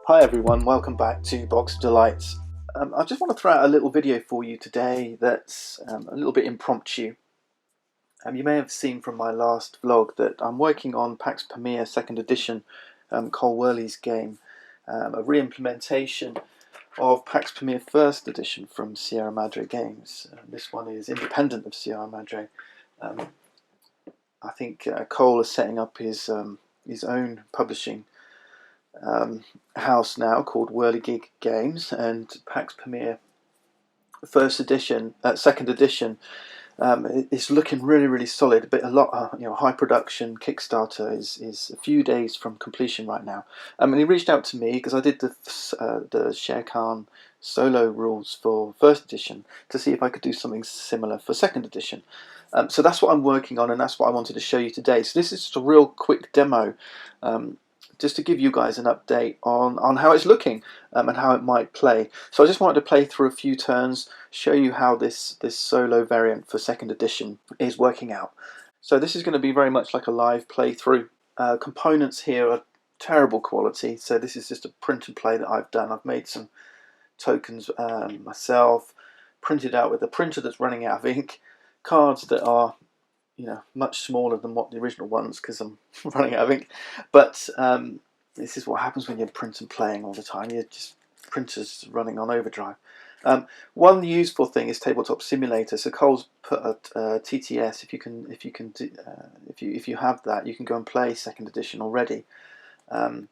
Hi everyone, welcome back to Box of Delights. I just want to throw out a little video for you today that's a little bit impromptu. You may have seen from my last vlog that I'm working on Pax Pamir 2nd edition, Cole Worley's game, a re-implementation of Pax Pamir 1st edition from Sierra Madre Games. This one is independent of Sierra Madre. I think Cole is setting up his own publishing house now called Whirligig Games, and Pax Pamir second edition is looking really solid. But high production. Kickstarter is a few days from completion right now. And he reached out to me because I did the Shere Khan solo rules for first edition to see if I could do something similar for second edition. So that's what I'm working on, and that's what I wanted to show you today. So this is just a real quick demo, just to give you guys an update on how it's looking and how it might play. So I just wanted to play through a few turns, show you how this solo variant for second edition is working out. So this is going to be very much like a live playthrough. Components here are terrible quality, so this is just a print and play that I've done. I've made some tokens myself, printed out with a printer that's running out of ink, cards that are much smaller than what the original ones because I'm running out of ink. But this is what happens when you're print and playing all the time. You're just printers running on overdrive. One useful thing is Tabletop Simulator. So Cole's put a TTS. If you have that, you can go and play second edition already. So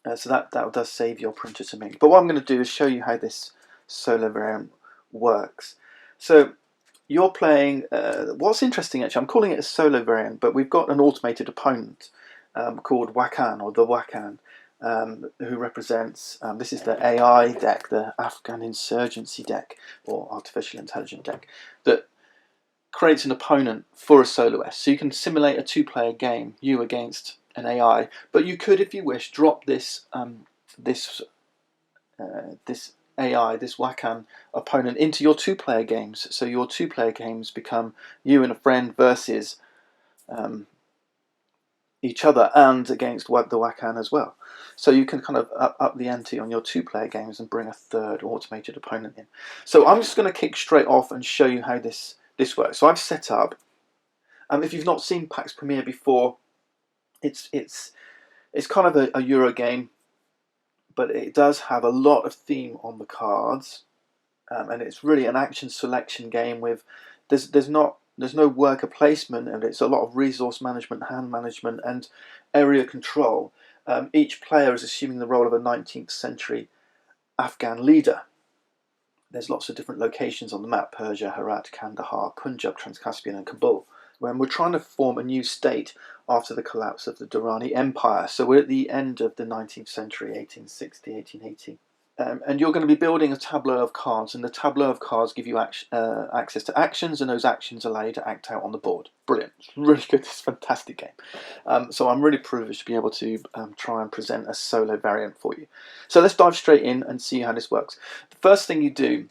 that does save your printer some ink. But what I'm going to do is show you how this solo variant works. So you're playing, what's interesting actually, I'm calling it a solo variant, but we've got an automated opponent called Wakan, or the Wakan, who represents, this is the AI deck, the Afghan insurgency deck, or artificial intelligence deck, that creates an opponent for a soloist. So you can simulate a two-player game, you against an AI, but you could, if you wish, drop this AI, this Wakan opponent, into your two-player games. So your two-player games become you and a friend versus each other and against the Wakan as well. So you can kind of up the ante on your two-player games and bring a third automated opponent in. So I'm just going to kick straight off and show you how this works. So I've set up. If you've not seen Pax Pamir before, it's kind of a Euro game, but it does have a lot of theme on the cards, and it's really an action selection game with there's no worker placement, and it's a lot of resource management, hand management, and area control. Each player is assuming the role of a 19th century Afghan leader. There's lots of different locations on the map: Persia, Herat, Kandahar, Punjab, Transcaspian, and Kabul. When we're trying to form a new state after the collapse of the Durrani Empire. So we're at the end of the 19th century, 1860, 1880. And you're going to be building a tableau of cards, and the tableau of cards give you access to actions, and those actions allow you to act out on the board. Brilliant. It's really good. It's a fantastic game. So I'm really privileged to be able to try and present a solo variant for you. So let's dive straight in and see how this works. The first thing you do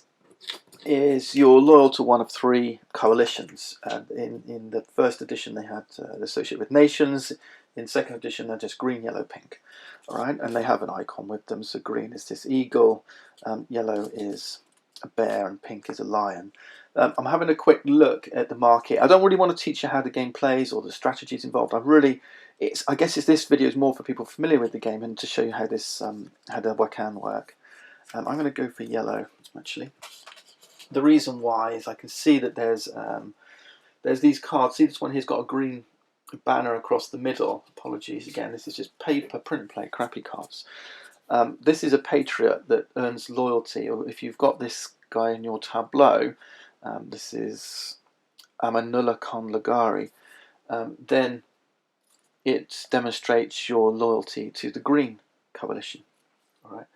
is you're loyal to one of three coalitions. In the first edition they had associated with nations. In second edition they're just green, yellow, pink. Alright, and they have an icon with them. So green is this eagle, yellow is a bear, and pink is a lion. I'm having a quick look at the market. I don't really want to teach you how the game plays or the strategies involved. I guess this video is more for people familiar with the game and to show you how how the Wakan work. I'm going to go for yellow actually. The reason why is I can see that there's these cards. See, this one here's got a green banner across the middle. Apologies again, this is just paper print play, crappy cards. This is a patriot that earns loyalty, or if you've got this guy in your tableau, this is Amanullah Khan Lagari, then it demonstrates your loyalty to the green coalition. All right.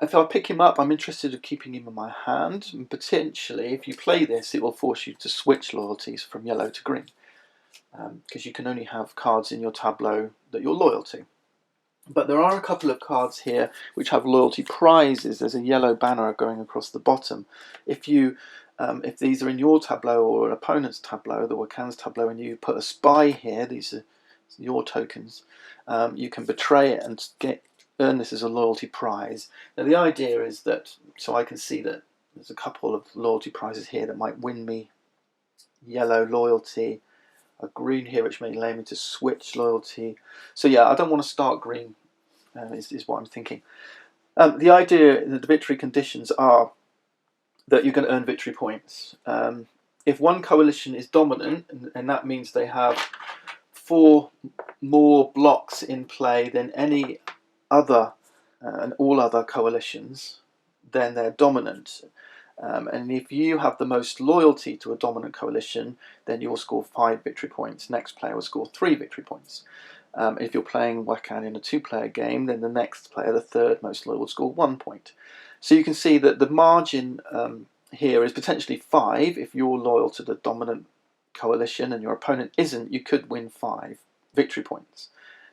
If I pick him up, I'm interested in keeping him in my hand, and potentially, if you play this, it will force you to switch loyalties from yellow to green, because you can only have cards in your tableau that you're loyal to. But there are a couple of cards here which have loyalty prizes. There's a yellow banner going across the bottom. If these are in your tableau or an opponent's tableau, the Wakan's tableau, and you put a spy here, these are your tokens, you can betray it and get earn this as a loyalty prize. Now the idea is that, so I can see that there's a couple of loyalty prizes here that might win me yellow loyalty, a green here which may allow me to switch loyalty. So yeah, I don't want to start green, is what I'm thinking. The idea, the victory conditions are that you're going to earn victory points. If one coalition is dominant, and that means they have 4 more blocks in play than any other and all other coalitions, then they're dominant. And if you have the most loyalty to a dominant coalition, then you'll score 5 victory points. Next player will score 3 victory points. If you're playing Wakan in a 2-player game, then the next player, the third most loyal, will score 1 point. So you can see that the margin here is potentially 5. If you're loyal to the dominant coalition and your opponent isn't, you could win 5 victory points.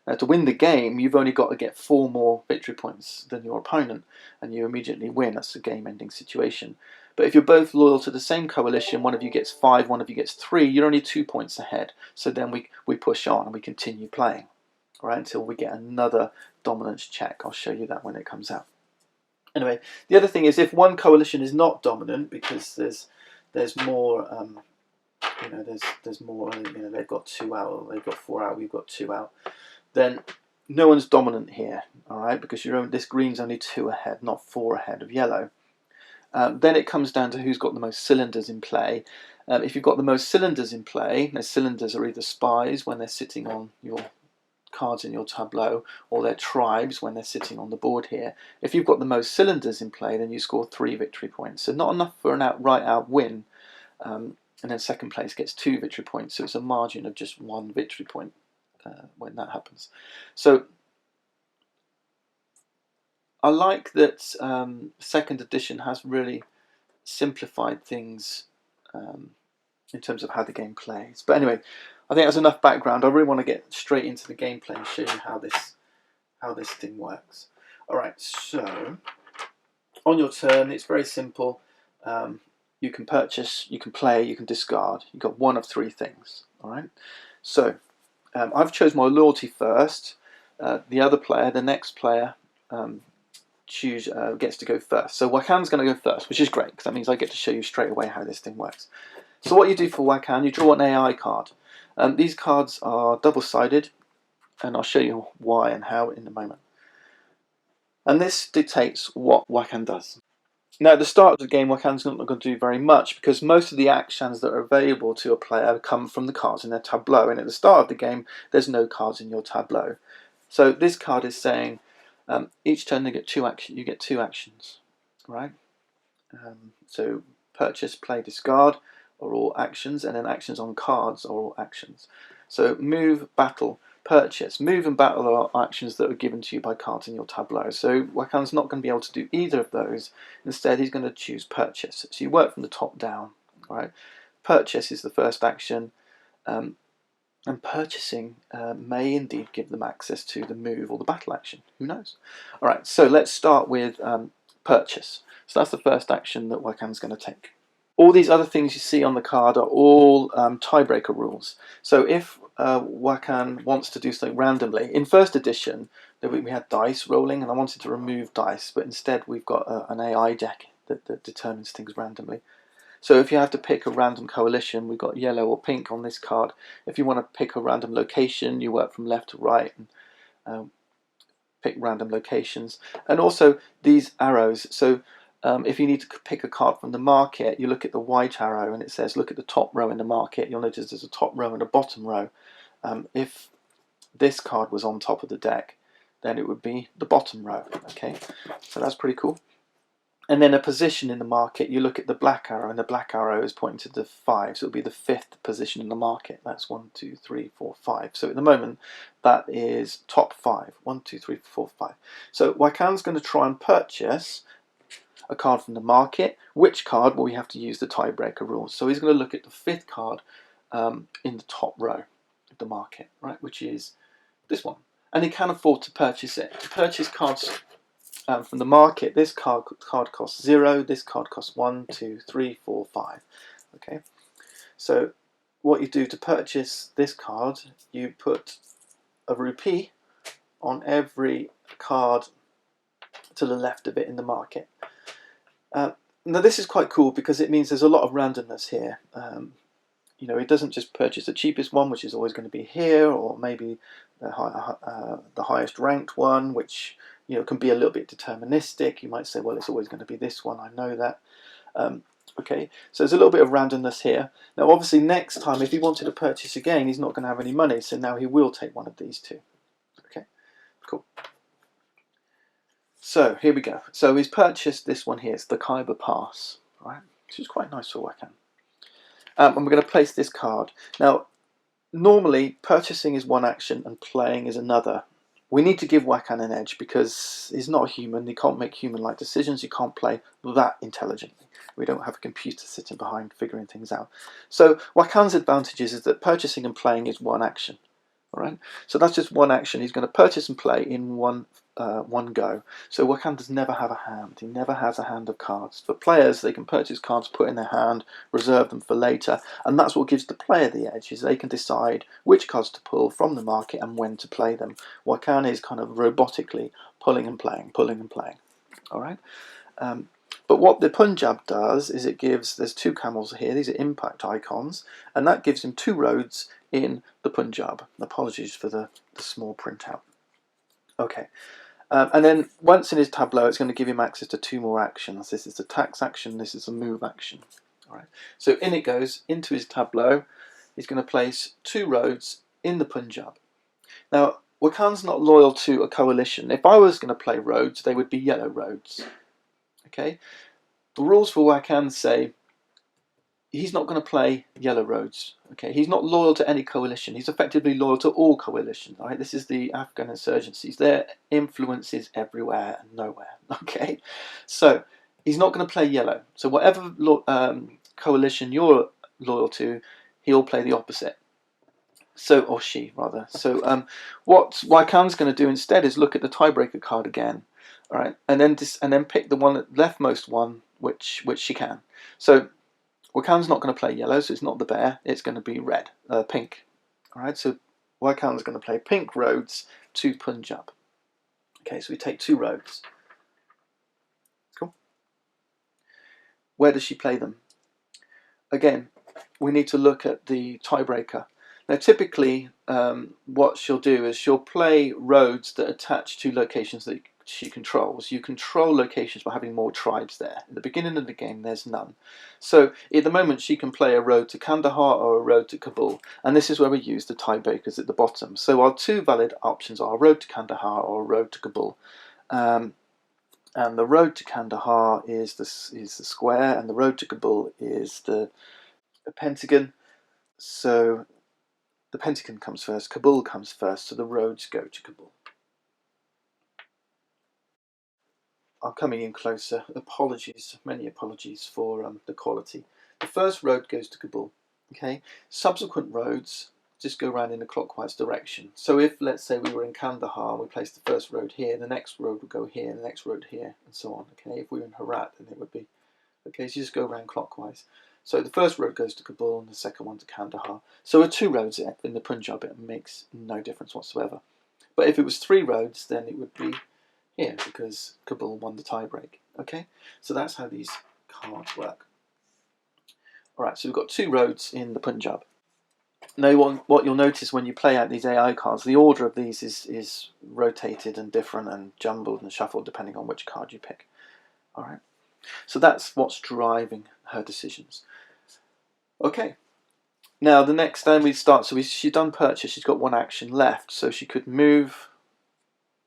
Now, to win the game, you've only got to get 4 more victory points than your opponent, and you immediately win. That's a game-ending situation. But if you're both loyal to the same coalition, one of you gets 5, one of you gets 3, you're only 2 points ahead. So then we push on and we continue playing, right, until we get another dominance check. I'll show you that when it comes out. Anyway, the other thing is, if one coalition is not dominant because there's more, there's more, they've got 2 out, or they've got 4 out, we've got 2 out, then no one's dominant here, all right, because this green's only 2 ahead, not 4 ahead of yellow. Then it comes down to who's got the most cylinders in play. If you've got the most cylinders in play, now cylinders are either spies when they're sitting on your cards in your tableau, or they're tribes when they're sitting on the board here. If you've got the most cylinders in play, then you score 3 victory points. So not enough for an outright win. And then second place gets 2 victory points, so it's a margin of just 1 victory point when that happens. So I like that second edition has really simplified things in terms of how the game plays. But anyway, I think that's enough background. I really want to get straight into the gameplay and show you how this thing works. All right, so on your turn, it's very simple. You can purchase, you can play, you can discard. You've got 1 of 3 things. All right, so I've chosen my loyalty first. The other player, the next player, gets to go first. So Wakan's going to go first, which is great because that means I get to show you straight away how this thing works. So what you do for Wakan, you draw an AI card. These cards are double-sided, and I'll show you why and how in a moment. And this dictates what Wakan does. Now, at the start of the game, Wakan's not going to do very much because most of the actions that are available to a player come from the cards in their tableau. And at the start of the game, there's no cards in your tableau. So this card is saying each turn you get 2 actions, right? So purchase, play, discard are all actions, and then actions on cards are all actions. So move, battle, purchase. Move and battle are actions that are given to you by cards in your tableau. So Wakan's not going to be able to do either of those. Instead, he's going to choose purchase. So you work from the top down, right? Purchase is the first action, and purchasing may indeed give them access to the move or the battle action. Who knows? All right, so let's start with purchase. So that's the first action that Wakan's going to take. All these other things you see on the card are all tiebreaker rules. So if Wakan wants to do something randomly, in first edition we had dice rolling, and I wanted to remove dice, but instead we've got an AI deck that determines things randomly. So if you have to pick a random coalition, we've got yellow or pink on this card. If you want to pick a random location, you work from left to right and pick random locations. And also these arrows. So if you need to pick a card from the market, you look at the white arrow and it says look at the top row in the market. You'll notice there's a top row and a bottom row. If this card was on top of the deck, then it would be the bottom row. Okay, so that's pretty cool. And then a position in the market, you look at the black arrow, and the black arrow is pointing to the 5, so it'll be the 5th position in the market. That's 1, 2, 3, 4, 5. So at the moment, that is top 5. 1, 2, 3, 4, 5. So Wakan's going to try and purchase a card from the market. Which card? Well, we have to use the tiebreaker rules. So he's going to look at the 5th card in the top row of the market, right, which is this one. And he can afford to purchase it. To purchase cards from the market, this card costs 0, this card costs 1, 2, 3, 4, 5. Okay, so what you do to purchase this card, you put a rupee on every card to the left of it in the market. Now this is quite cool because it means there's a lot of randomness here. You know, it doesn't just purchase the cheapest one, which is always going to be here, or maybe the highest ranked one, which, you know, can be a little bit deterministic. You might say, well, it's always going to be this one. I know that. Okay, so there's a little bit of randomness here. Now, obviously, next time, if he wanted to purchase again, he's not going to have any money, so now he will take one of these two. Okay, cool. So here we go. So he's purchased this one here. It's the Khyber Pass, right? Which is quite nice for Wakan. And we're going to place this card. Now, normally, purchasing is one action and playing is another. We need to give Wakan an edge because he's not a human. He can't make human-like decisions. He can't play that intelligently. We don't have a computer sitting behind figuring things out. So Wakan's advantage is that purchasing and playing is one action. All right. So that's just one action. He's going to purchase and play in one go. So Wakan does never have a hand. He never has a hand of cards. For players, they can purchase cards, put in their hand, reserve them for later, and that's what gives the player the edge, is they can decide which cards to pull from the market and when to play them. Wakan is kind of robotically pulling and playing, pulling and playing. All right. But what the Punjab does is it gives, there's two camels here, these are impact icons, and that gives him 2 roads in the Punjab. Apologies for the small printout. Okay, and then once in his tableau, it's going to give him access to 2 more actions. This is the tax action, this is the move action. All right. So in it goes, into his tableau, he's going to place 2 roads in the Punjab. Now, Wakan's not loyal to a coalition. If I was going to play roads, they would be yellow roads. Okay, the rules for Wakan say he's not going to play yellow roads. Okay, he's not loyal to any coalition. He's effectively loyal to all coalitions. All right, this is the Afghan insurgencies. Their influence is everywhere and nowhere. Okay, so he's not going to play yellow. So whatever coalition you're loyal to, he'll play the opposite. So, or she rather. So what Wakan's going to do instead is look at the tiebreaker card again. All right, and then pick the one leftmost one, which she can. So Wakan's not going to play yellow, so it's not the bear. It's going to be red, pink. All right, so Wakan's going to play pink roads to Punjab. Okay, so we take 2 roads. Cool. Where does she play them? Again, we need to look at the tiebreaker. Now, typically, what she'll do is she'll play roads that attach to locations that she controls. You control locations by having more tribes there. At the beginning of the game, there's none. So at the moment, she can play a road to Kandahar or a road to Kabul, and this is where we use the tiebreakers at the bottom. So our 2 valid options are a road to Kandahar or a road to Kabul. And the road to Kandahar is the square, and the road to Kabul is the pentagon. So the pentagon comes first, Kabul comes first, so the roads go to Kabul. I'm coming in closer. Apologies, many apologies for the quality. The first road goes to Kabul. Okay. Subsequent roads just go around in a clockwise direction. So if, let's say, we were in Kandahar and we placed the first road here, the next road would go here, the next road here, and so on. Okay. If we were in Herat, then it would be. Okay. So you just go around clockwise. So the first road goes to Kabul and the second one to Kandahar. So with 2 roads in the Punjab, it makes no difference whatsoever. But if it was 3 roads, then it would be here because Kabul won the tiebreak. Okay, so that's how these cards work. Alright, so we've got 2 roads in the Punjab. Now what you'll notice when you play out these AI cards, the order of these is rotated and different and jumbled and shuffled depending on which card you pick. Alright, so that's what's driving her decisions. Okay, now the next time we start, so she's done purchase, she's got 1 action left, so she could move.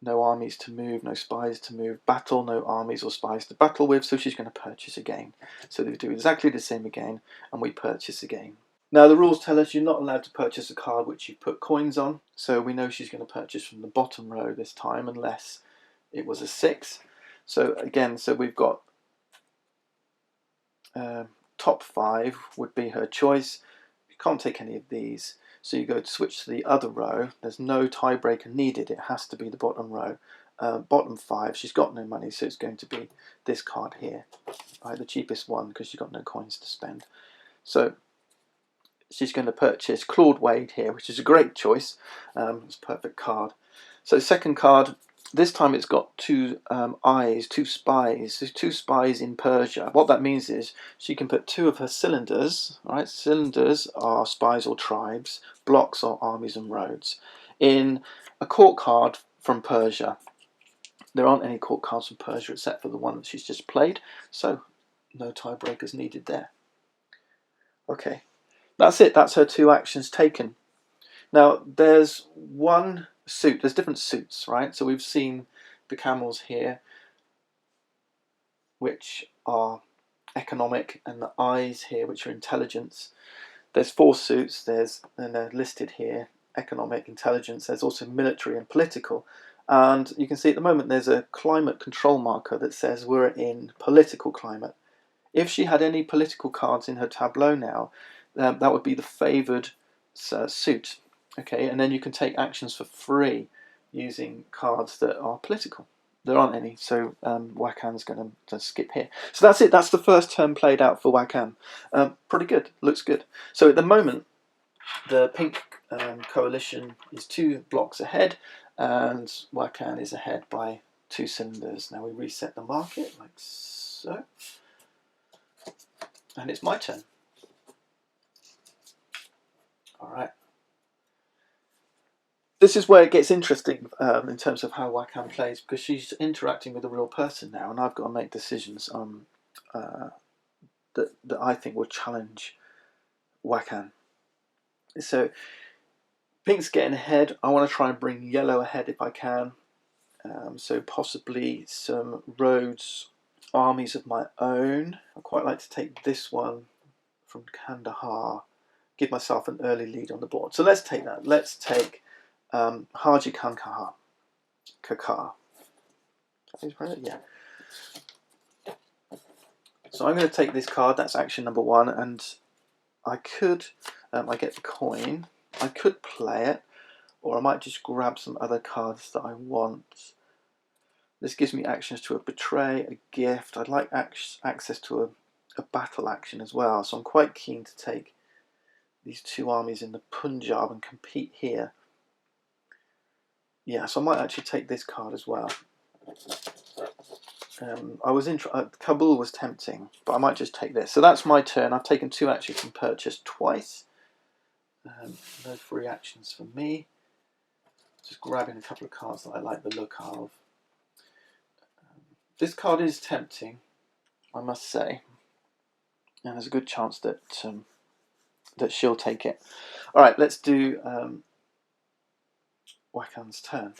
No armies to move, no spies to move, battle, no armies or spies to battle with, so she's going to purchase again. So we do exactly the same again, and we purchase again. Now the rules tell us you're not allowed to purchase a card which you put coins on, so we know she's going to purchase from the bottom row this time, unless it was a 6. So again, so we've got top 5 would be her choice. You can't take any of these. So you go to switch to the other row. There's no tiebreaker needed. It has to be the bottom row. Bottom 5, she's got no money, so it's going to be this card here. Right, the cheapest one because she's got no coins to spend. So she's going to purchase Claude Wade here, which is a great choice. It's a perfect card. So second card, This time it's got two eyes, two spies. So two spies in Persia. What that means is she can put two of her cylinders, right? Cylinders are spies or tribes, blocks are armies and roads, in a court card from Persia. There aren't any court cards from Persia except for the one that she's just played, so no tiebreakers needed there. Okay, that's it. That's her two actions taken. Now there's one suit. There's different suits, right? So we've seen the camels here, which are economic, and the eyes here, which are intelligence. There's four suits. And they're listed here: economic, intelligence. There's also military and political. And you can see at the moment there's a climate control marker that says we're in political climate. If she had any political cards in her tableau now, that would be the favoured suit. Okay, and then you can take actions for free using cards that are political. There aren't any, so Wakan's going to skip here. So that's it. That's the first turn played out for Wakan. Pretty good. Looks good. So at the moment, the pink coalition is 2 blocks ahead, and Wakan is ahead by 2 cylinders. Now we reset the market like so, and it's my turn. All right. This is where it gets interesting in terms of how Wakan plays, because she's interacting with a real person now, and I've got to make decisions that I think will challenge Wakan. So pink's getting ahead. I want to try and bring yellow ahead if I can. So possibly some roads, armies of my own. I'd quite like to take this one from Kandahar, give myself an early lead on the board. So let's take that. Let's take Haji Kandahar. Kakar. Yeah. So I'm going to take this card. That's action number 1, and I could, I get the coin. I could play it, or I might just grab some other cards that I want. This gives me actions to a betray, a gift. I'd like access to a battle action as well, so I'm quite keen to take these 2 armies in the Punjab and compete here. Yeah, so I might actually take this card as well. Kabul was tempting, but I might just take this. So that's my turn. I've taken 2 actions and purchased twice. No free actions for me. Just grabbing a couple of cards that I like the look of. This card is tempting, I must say, and there's a good chance that that she'll take it. All right, let's do Wakan's turn.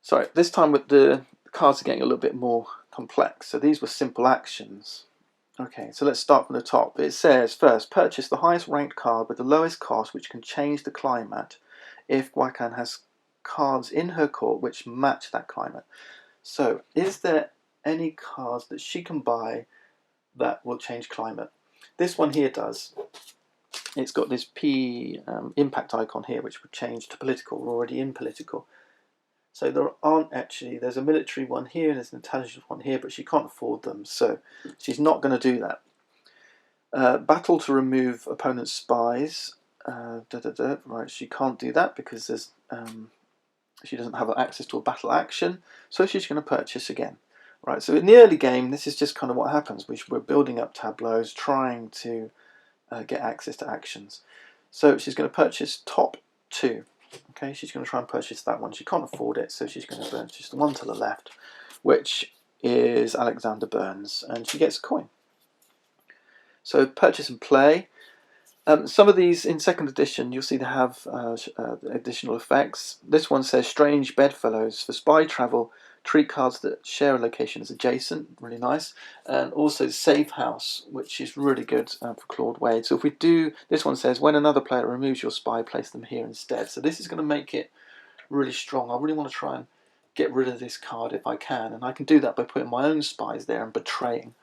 Sorry, this time with the cards are getting a little bit more complex. So these were simple actions. Okay, so let's start from the top. It says, first, purchase the highest ranked card with the lowest cost, which can change the climate if Wakan has cards in her court which match that climate. So, is there any cards that she can buy that will change climate? This one here does. It's got this P impact icon here, which would change to political. We're already in political. So there aren't actually, there's a military one here and there's an intelligence one here, but she can't afford them, so she's not going to do that. Battle to remove opponent's spies. Right, she can't do that because there's she doesn't have access to a battle action, so she's going to purchase again. Right, so in the early game, this is just kind of what happens. We're building up tableaus, trying to get access to actions. So she's going to purchase top 2. Okay, she's going to try and purchase that one. She can't afford it, so she's going to purchase the one to the left, which is Alexander Burns, and she gets a coin. So purchase and play. Some of these in 2nd edition, you'll see they have additional effects. This one says strange bedfellows. For spy travel, treat cards that share a location as adjacent, really nice. And also safe house, which is really good for Claude Wade. So if we do, this one says when another player removes your spy, place them here instead. So this is going to make it really strong. I really want to try and get rid of this card if I can, and I can do that by putting my own spies there and betraying.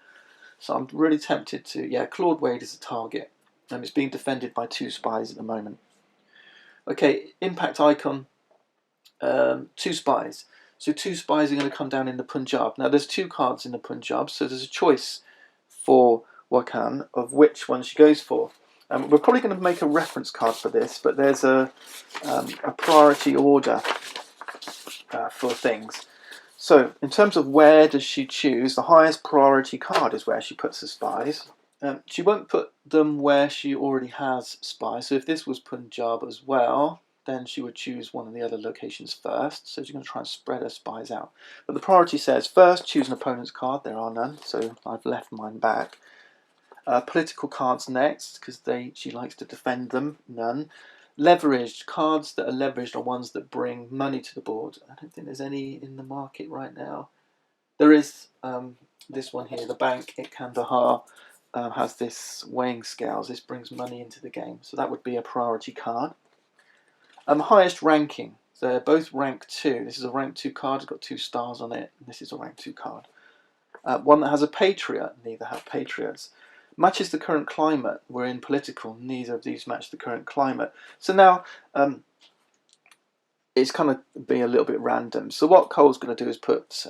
So I'm really tempted to, yeah, Claude Wade is a target, and it's being defended by 2 spies at the moment. Okay, impact icon, 2 spies. So 2 spies are going to come down in the Punjab. Now there's 2 cards in the Punjab, so there's a choice for Wakan of which one she goes for. We're probably going to make a reference card for this, but there's a priority order for things. So in terms of where does she choose, the highest priority card is where she puts the spies. She won't put them where she already has spies. So if this was Punjab as well, then she would choose one of the other locations first. So she's going to try and spread her spies out. But the priority says first choose an opponent's card. There are none, so I've left mine back. Political cards next, because she likes to defend them. None. Leveraged cards that are leveraged are ones that bring money to the board. I don't think there's any in the market right now. There is this one here, the bank at Kandahar. Has this weighing scales. This brings money into the game, so that would be a priority card. Highest ranking. So they're both rank 2. This is a rank 2 card. It's got 2 stars on it. And this is a rank 2 card. One that has a patriot. Neither have patriots. Matches the current climate. We're in political. Neither of these match the current climate. So now it's kind of being a little bit random. So what Cole's going to do is put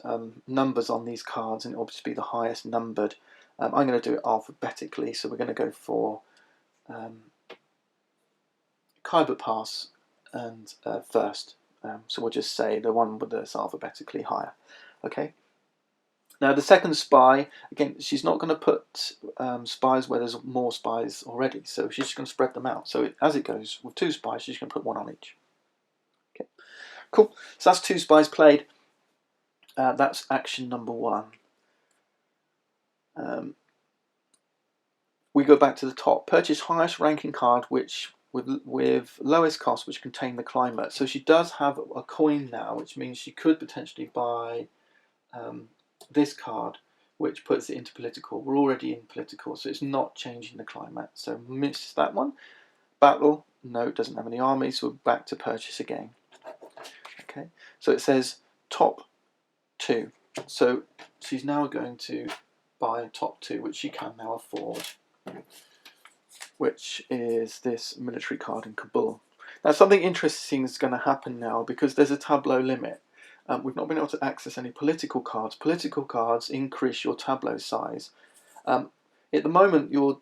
numbers on these cards, and it will just be the highest numbered. I'm going to do it alphabetically, so we're going to go for Khyber Pass and first. So we'll just say the one that's alphabetically higher. Okay. Now the second spy, again, she's not going to put spies where there's more spies already, so she's just going to spread them out. So as it goes, with 2 spies, she's going to put 1 on each. Okay. Cool. So that's 2 spies played. That's action number 1. We go back to the top. Purchase highest ranking card which with lowest cost, which contain the climate. So she does have a coin now, which means she could potentially buy this card, which puts it into political. We're already in political, so it's not changing the climate. So miss that one. Battle, no, it doesn't have any army, so we're back to purchase again. Okay, so it says top 2. So she's now going to buy top 2, which she can now afford, which is this military card in Kabul. Now something interesting is going to happen now because there's a tableau limit. We've not been able to access any political cards. Political cards increase your tableau size. At the moment your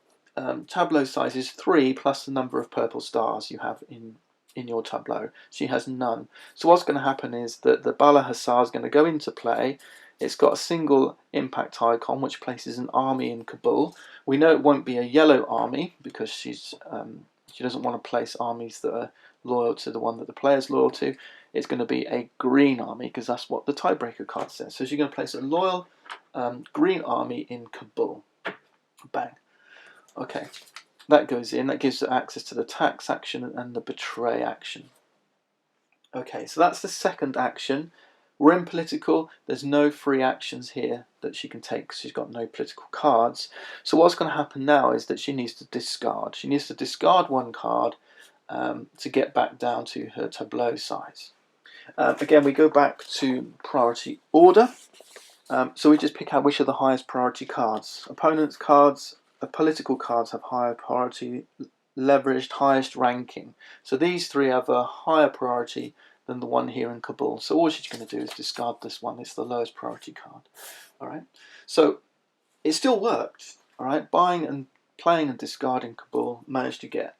tableau size is 3 plus the number of purple stars you have in your tableau. She has none. So what's going to happen is that the Bala Hussar is going to go into play. It's got a single impact icon which places an army in Kabul. We know it won't be a yellow army because she doesn't want to place armies that are loyal to the one that the player's loyal to. It's going to be a green army because that's what the tiebreaker card says. So she's going to place a loyal green army in Kabul. Bang. Okay, that goes in. That gives her access to the tax action and the betray action. Okay, so that's the second action. We're in political. There's no free actions here that she can take because she's got no political cards. So what's going to happen now is that she needs to discard. She needs to discard 1 card to get back down to her tableau size. Again, we go back to priority order. So we just pick out which are the highest priority cards. Opponent's cards, political cards have higher priority, leveraged, highest ranking. So these 3 have a higher priority than the one here in Kabul. So all she's going to do is discard this one. It's the lowest priority card. All right. So it still worked. All right. Buying and playing and discarding Kabul managed to get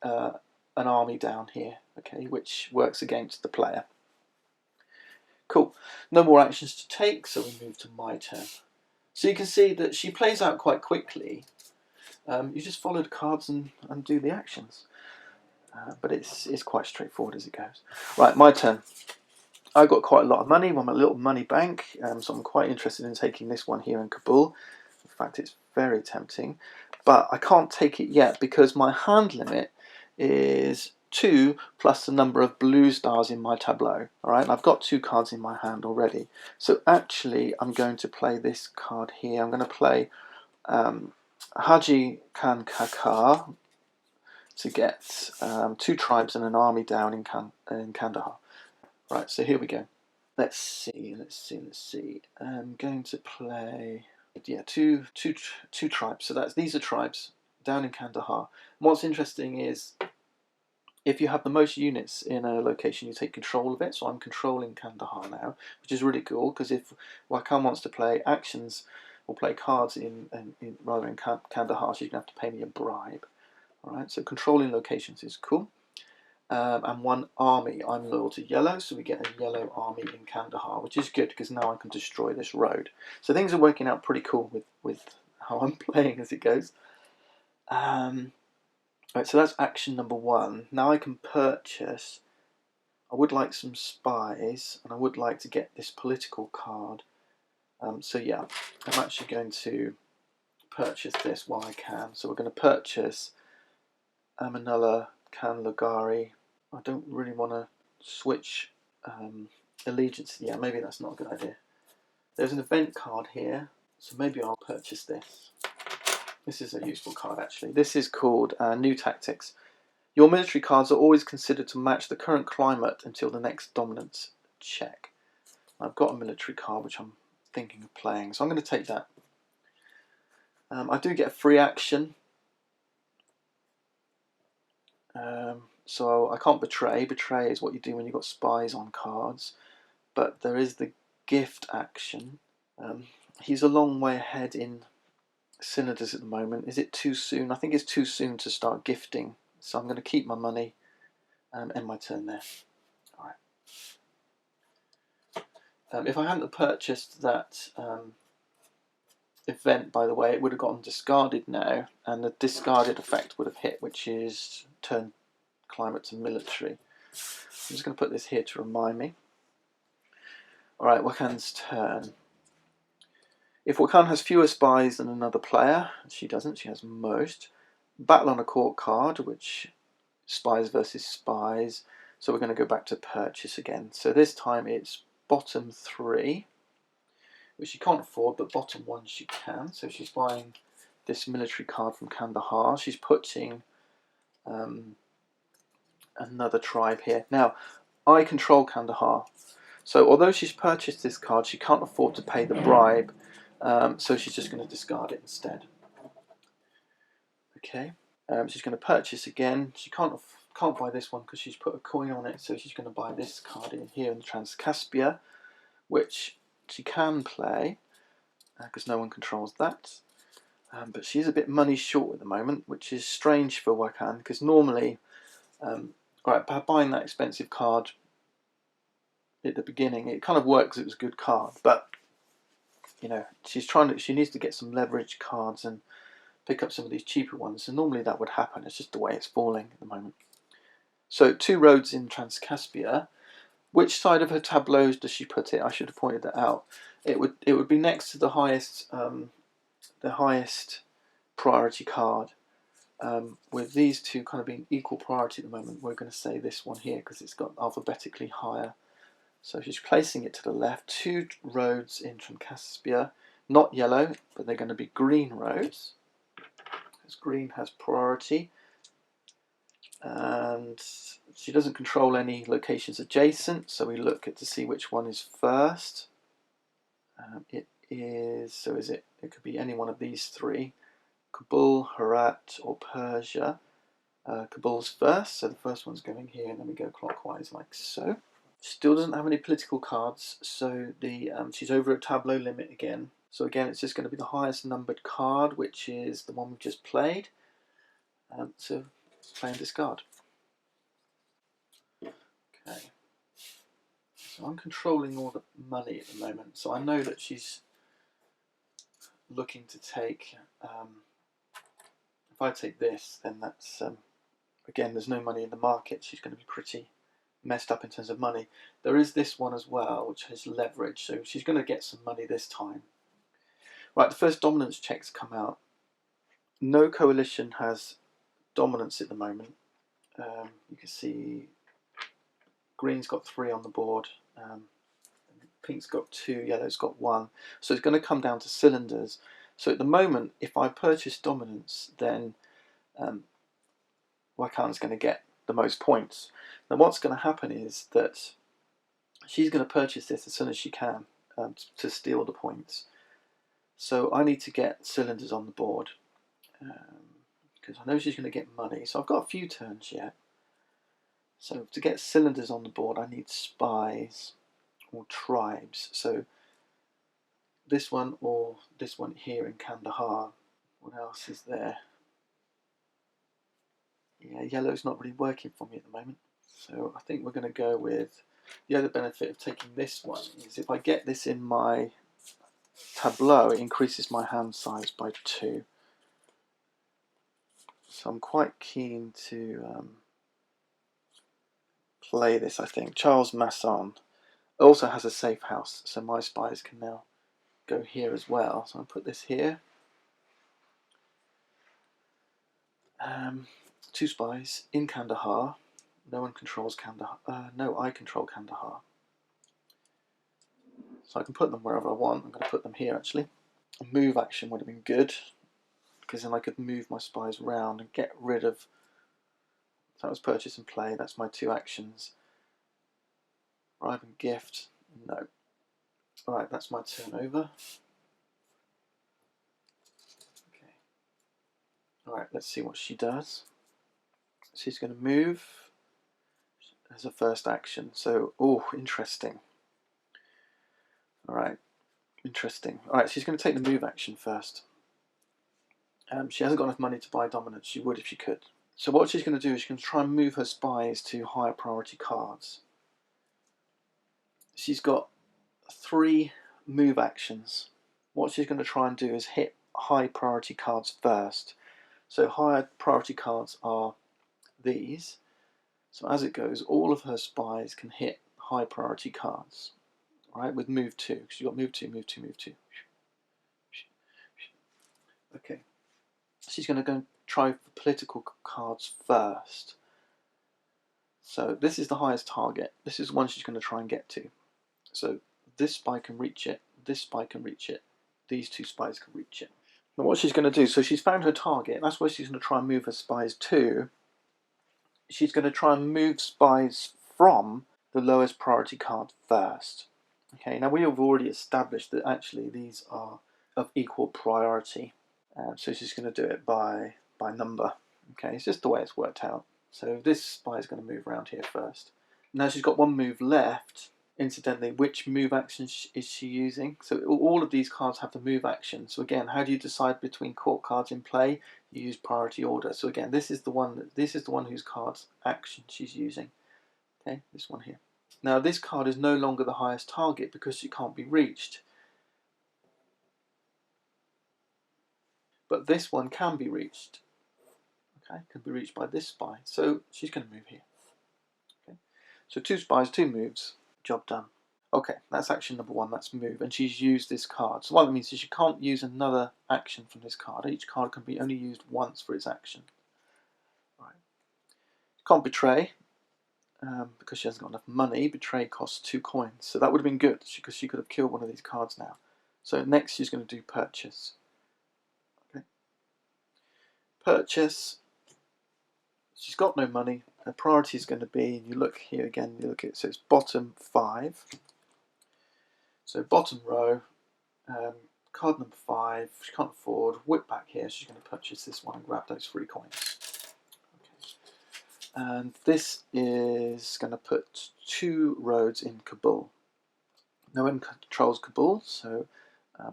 an army down here. Okay, which works against the player. Cool. No more actions to take, so we move to my turn. So you can see that she plays out quite quickly. You just follow the cards and do the actions. But it's quite straightforward as it goes. Right, my turn. I've got quite a lot of money. I'm a little money bank, so I'm quite interested in taking this one here in Kabul. In fact, it's very tempting. But I can't take it yet because my hand limit is 2 plus the number of blue stars in my tableau. All right, and I've got 2 cards in my hand already. So actually, I'm going to play this card here. I'm going to play Haji Khan Kakar to get 2 tribes and an army down in Kandahar. Right, so here we go. Let's see. I'm going to play, yeah, two tribes. So these are tribes down in Kandahar. And what's interesting is if you have the most units in a location, you take control of it. So I'm controlling Kandahar now, which is really cool because if Wakhan wants to play actions or play cards in Kandahar, she's going to have to pay me a bribe. Alright, so controlling locations is cool. and 1 army. I'm loyal to yellow, so we get a yellow army in Kandahar, which is good because now I can destroy this road. So things are working out pretty cool with how I'm playing as it goes. Right, so that's action number 1. Now I can purchase. I would like some spies, and I would like to get this political card. So yeah, I'm actually going to purchase this while I can. So we're going to purchase Amanullah Khan Logari. I don't really want to switch allegiance. Yeah, maybe that's not a good idea. There's an event card here, so maybe I'll purchase this. This is a useful card actually. This is called New Tactics. Your military cards are always considered to match the current climate until the next dominance check. I've got a military card which I'm thinking of playing, so I'm going to take that. I do get a free action, so I can't betray. Betray is what you do when you've got spies on cards, but there is the gift action. He's a long way ahead in cylinders at the moment. Is it too soon? I think it's too soon to start gifting, so I'm going to keep my money and end my turn there. All right. If I hadn't purchased that event, by the way, it would have gotten discarded now, and the discarded effect would have hit, which is turn climate to military. I'm just going to put this here to remind me. Alright, Wakan's turn. If Wakan has fewer spies than another player, she doesn't, she has most. Battle on a court card, which spies versus spies. So we're going to go back to purchase again. So this time it's bottom 3, which she can't afford, but bottom 1 she can. So she's buying this military card from Kandahar. She's putting another tribe here. Now, I control Kandahar. So although she's purchased this card, she can't afford to pay the bribe. So she's just going to discard it instead. Okay. She's going to purchase again. She can't buy this one because she's put a coin on it. So she's going to buy this card in here in Transcaspia, which she can play because no one controls that. But she's a bit money short at the moment, which is strange for Wakan because normally, right, by buying that expensive card at the beginning, it kind of works. It was a good card, but you know, she needs to get some leverage cards and pick up some of these cheaper ones. And normally that would happen. It's just the way it's falling at the moment. So 2 roads in Transcaspia. Which side of her tableaus does she put it? I should have pointed that out. It would be next to the highest priority card. With these two kind of being equal priority at the moment, we're going to say this one here because it's got alphabetically higher. So she's placing it to the left. 2 roads in Transcaspia, not yellow, but they're going to be green roads, because green has priority. And she doesn't control any locations adjacent, so we look to see which one is first. It could be any one of these 3. Kabul, Herat, or Persia. Kabul's first, so the first one's going here, and then we go clockwise like so. Still doesn't have any political cards, so she's over a tableau limit again. So again, it's just going to be the highest numbered card, which is the one we've just played. So play and discard. Okay. So I'm controlling all the money at the moment, so I know that she's looking to take. If I take this, then that's again, there's no money in the market. She's going to be pretty messed up in terms of money. There is this one as well, which has leverage, so she's going to get some money this time. Right, the first dominance checks come out. No coalition has dominance at the moment. You can see green's got 3 on the board, pink's got 2, yellow's got 1. So it's going to come down to cylinders. So at the moment, if I purchase dominance, then Wakan's going to get the most points. Now what's going to happen is that she's going to purchase this as soon as she can to steal the points. So I need to get cylinders on the board because I know she's going to get money. So I've got a few turns yet. So to get cylinders on the board, I need spies or tribes. So this one or this one here in Kandahar. What else is there? Yeah, yellow's not really working for me at the moment. So I think we're going to go with the other benefit of taking this one is if I get this in my tableau, it increases my hand size by 2. So I'm quite keen to play this, I think. Charles Masson also has a safe house, so my spies can now go here as well. So I'll put this here. 2 spies in Kandahar. No one controls Kandahar. No, I control Kandahar. So I can put them wherever I want. I'm going to put them here actually. A move action would have been good, because then I could move my spies around and get rid of. So that was purchase and play. That's my 2 actions. Bribe and gift. No. Alright, that's my turn over. Okay. Alright, let's see what she does. She's going to move as a first action. So, oh, interesting. Alright, interesting. Alright, she's going to take the move action first. She hasn't got enough money to buy dominance. She would if she could. So what she's going to do is she's going to try and move her spies to higher priority cards. She's got 3 move actions. What she's going to try and do is hit high priority cards first. So higher priority cards are these. So as it goes, all of her spies can hit high priority cards. Right, with move 2, because you've got move 2, move 2, move 2. Okay. She's going to go and try for political cards first. So this is the highest target. This is one she's going to try and get to. So this spy can reach it, this spy can reach it, these 2 spies can reach it. Now what she's going to do, so she's found her target, that's where she's going to try and move her spies to. She's going to try and move spies from the lowest priority card first. Okay, now we have already established that actually these are of equal priority. So she's going to do it by number. Okay, it's just the way it's worked out. So this spy is going to move around here first. Now she's got 1 move left. Incidentally, which move action is she using? So all of these cards have the move action. So again, how do you decide between court cards in play? You use priority order. So again, this is the one whose card's action she's using. Okay, this one here. Now this card is no longer the highest target because it can't be reached. But this one can be reached. Okay, can be reached by this spy. So she's going to move here. Okay, so 2 spies, 2 moves. Job done. Okay, that's action number 1, that's move, and she's used this card. So what that means is she can't use another action from this card. Each card can be only used once for its action. Right. Can't betray, because she hasn't got enough money. Betray costs 2 coins, so that would have been good, because she could have killed one of these cards now. So next she's going to do purchase. Okay. Purchase. She's got no money. Her priority is going to be, and you look here again, you look at it, so it's bottom 5. So bottom row, card number 5, she can't afford, whip back here, she's going to purchase this one and grab those 3 coins. Okay. And this is going to put 2 roads in Kabul. No one controls Kabul, so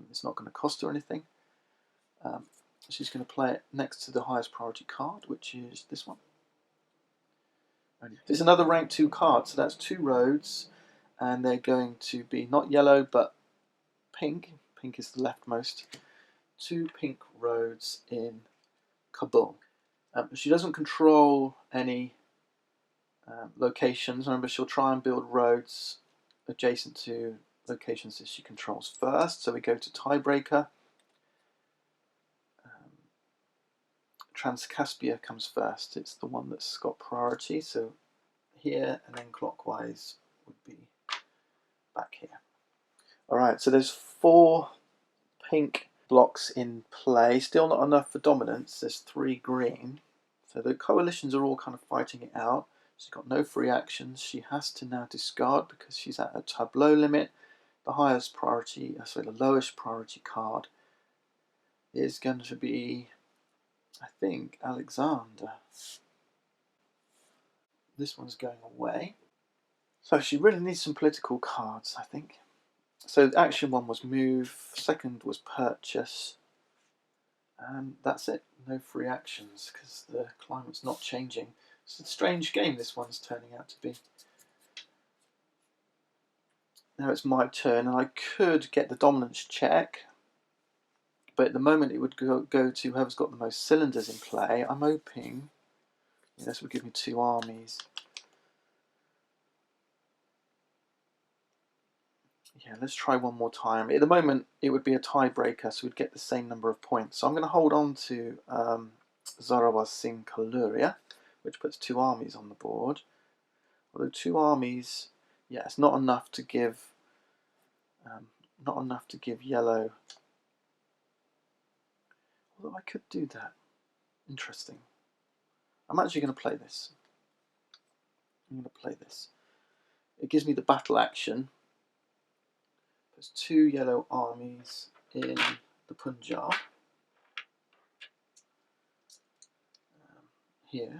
it's not going to cost her anything. She's going to play it next to the highest priority card, which is this one. It's another rank 2 card, so that's 2 roads, and they're going to be not yellow but pink. Pink is the leftmost. 2 pink roads in Kabul. She doesn't control any locations. Remember, she'll try and build roads adjacent to locations that she controls first. So we go to tiebreaker. Transcaspia comes first. It's the one that's got priority. So here and then clockwise would be back here. Alright, so there's 4 pink blocks in play. Still not enough for dominance. There's 3 green. So the coalitions are all kind of fighting it out. She's got no free actions. She has to now discard because she's at a tableau limit. The highest priority, sorry, the lowest priority card is going to be, I think, Alexander. This one's going away. So she really needs some political cards, I think. So action 1 was move, second was purchase, and that's it. No free actions because the climate's not changing. It's a strange game this one's turning out to be. Now it's my turn, and I could get the dominance check, but at the moment it would go to whoever's got the most cylinders in play. I'm hoping this would give me 2 armies. Yeah, let's try one more time. At the moment it would be a tiebreaker, so we'd get the same number of points. So I'm going to hold on to Zorawa Singh Kaluria, which puts 2 armies on the board. Although 2 armies, yeah, it's not enough to give yellow. Although I could do that. Interesting. I'm actually going to play this. It gives me the battle action. There's 2 yellow armies in the Punjab. Here.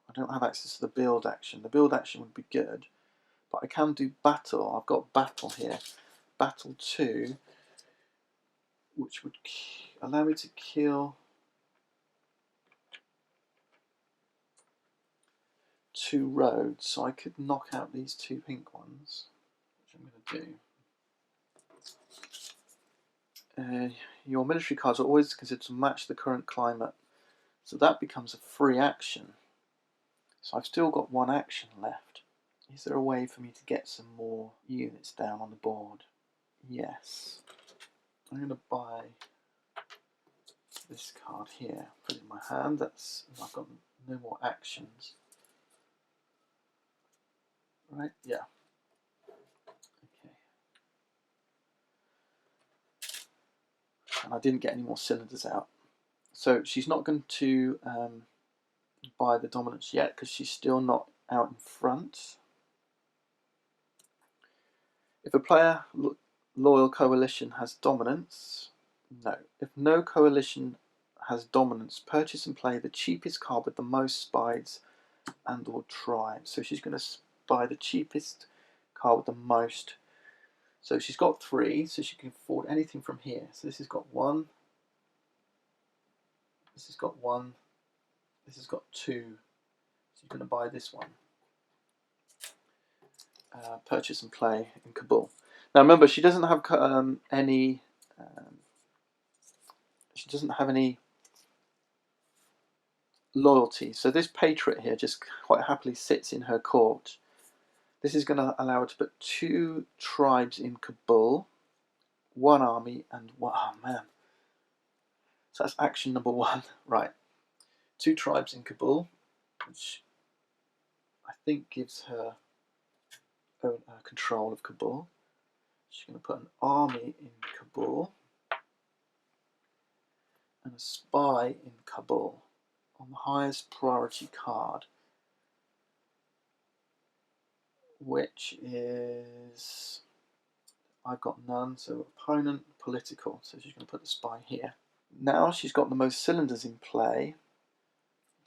I don't have access to the build action. The build action would be good, but I can do battle. I've got battle here. Battle 2, which would allow me to kill 2 roads, so I could knock out these 2 pink ones, which I'm going to do. Your military cards are always considered to match the current climate, so that becomes a free action. So I've still got 1 action left. Is there a way for me to get some more units down on the board? Yes. I'm going to buy this card here, put it in my hand. I've got no more actions. Right? Yeah. Okay. And I didn't get any more cylinders out. So she's not going to buy the dominance yet because she's still not out in front. If a player loyal coalition has dominance, no. If no coalition has dominance, purchase and play the cheapest card with the most spies and or tribes. So she's going to buy the cheapest card with the most. So she's got 3, so she can afford anything from here. So this has got 1. This has got 1. This has got 2. So she's going to buy this one. Purchase and play in Kabul. Now remember, she doesn't have any. She doesn't have any loyalty. So this patriot here just quite happily sits in her court. This is going to allow her to put 2 tribes in Kabul, 1 army, and 1. Oh man! So that's action number 1, right? 2 tribes in Kabul, which I think gives her control of Kabul. She's going to put an army in Kabul and a spy in Kabul on the highest priority card, which is, I've got none, so opponent political, so she's going to put the spy here. Now she's got the most cylinders in play.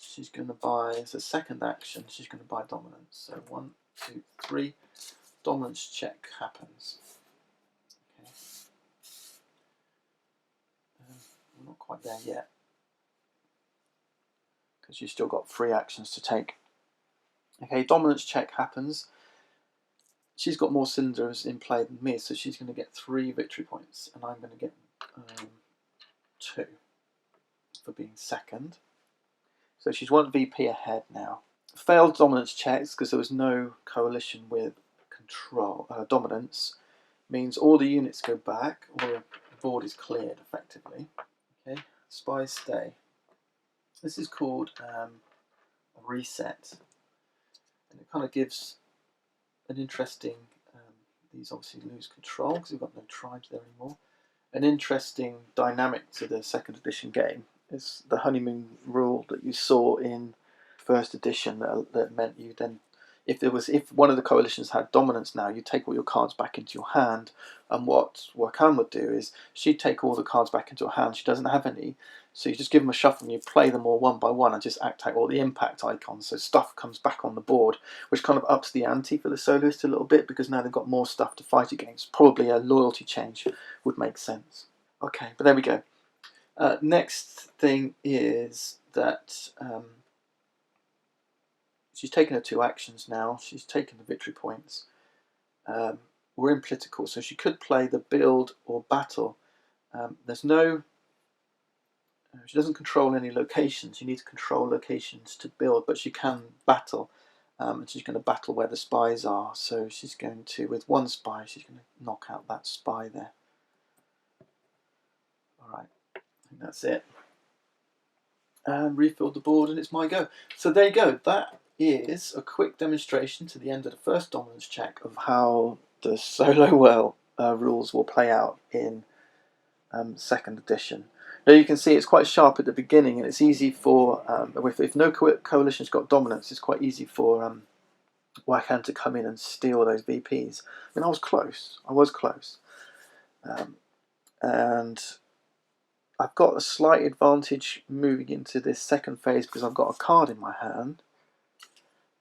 She's going to buy, as a second action, she's going to buy dominance. So 1, 2, 3, dominance check happens. Okay. We're not quite there yet, because she's still got 3 actions to take. Okay, dominance check happens. She's got more cylinders in play than me, so she's going to get 3 victory points, and I'm going to get 2 for being second. So she's 1 VP ahead now. Failed dominance checks because there was no coalition with control. Dominance means all the units go back, or the board is cleared effectively. Okay, spies stay. This is called a reset, and it kind of gives an interesting. These obviously lose control because we've got no tribes there anymore. An interesting dynamic to the 2nd edition game is the honeymoon rule that you saw in 1st edition that meant you then, if one of the coalitions had dominance now, you take all your cards back into your hand, and what Wakan would do is she'd take all the cards back into her hand. She doesn't have any, so you just give them a shuffle and you play them all 1 by 1 and just act out all the impact icons, so stuff comes back on the board, which kind of ups the ante for the soloist a little bit because now they've got more stuff to fight against. Probably a loyalty change would make sense. Okay, but there we go. Next thing is that she's taken her 2 actions now. She's taken the victory points. We're in political, so she could play the build or battle. There's no... She doesn't control any locations. You need to control locations to build, but she can battle. And she's going to battle where the spies are. So she's going to, with 1 spy, she's going to knock out that spy there. Alright, I think that's it. And refill the board, and it's my go. So there you go. That is a quick demonstration to the end of the first dominance check of how the solo world rules will play out in 2nd edition. Now you can see it's quite sharp at the beginning, and it's easy for, if no coalition's got dominance, it's quite easy for Wakan to come in and steal those VPs. I mean, I was close. And I've got a slight advantage moving into this 2nd phase because I've got a card in my hand.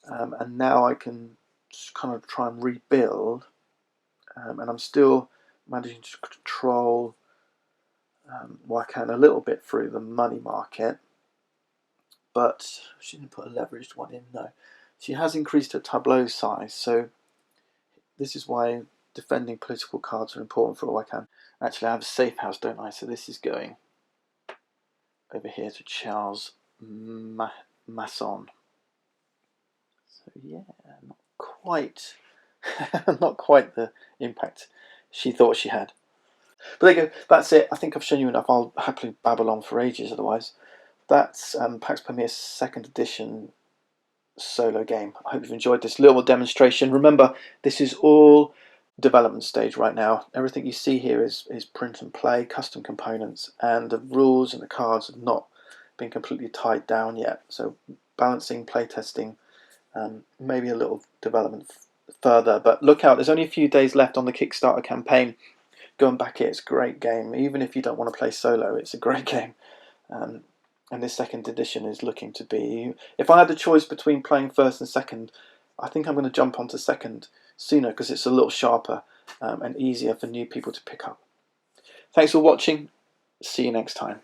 And now I can kind of try and rebuild. And I'm still managing to control Wakan a little bit through the money market. But she didn't put a leveraged one in, no. She has increased her tableau size, so this is why defending political cards are important for Wakan. Actually, I have a safe house, don't I? So this is going over here to Charles Masson. So yeah, not quite, not quite the impact she thought she had. But there you go. That's it. I think I've shown you enough. I'll happily babble on for ages otherwise. That's Pax Pamir's 2nd edition solo game. I hope you've enjoyed this little demonstration. Remember, this is all development stage right now. Everything you see here is print and play, custom components, and the rules and the cards have not been completely tied down yet. So balancing, playtesting, maybe a little development further. But look out, there's only a few days left on the Kickstarter campaign. Go and back it. It's a great game. Even if you don't want to play solo, it's a great game. And this 2nd edition is looking to be... If I had the choice between playing 1st and 2nd, I think I'm going to jump onto 2nd sooner because it's a little sharper and easier for new people to pick up. Thanks for watching. See you next time.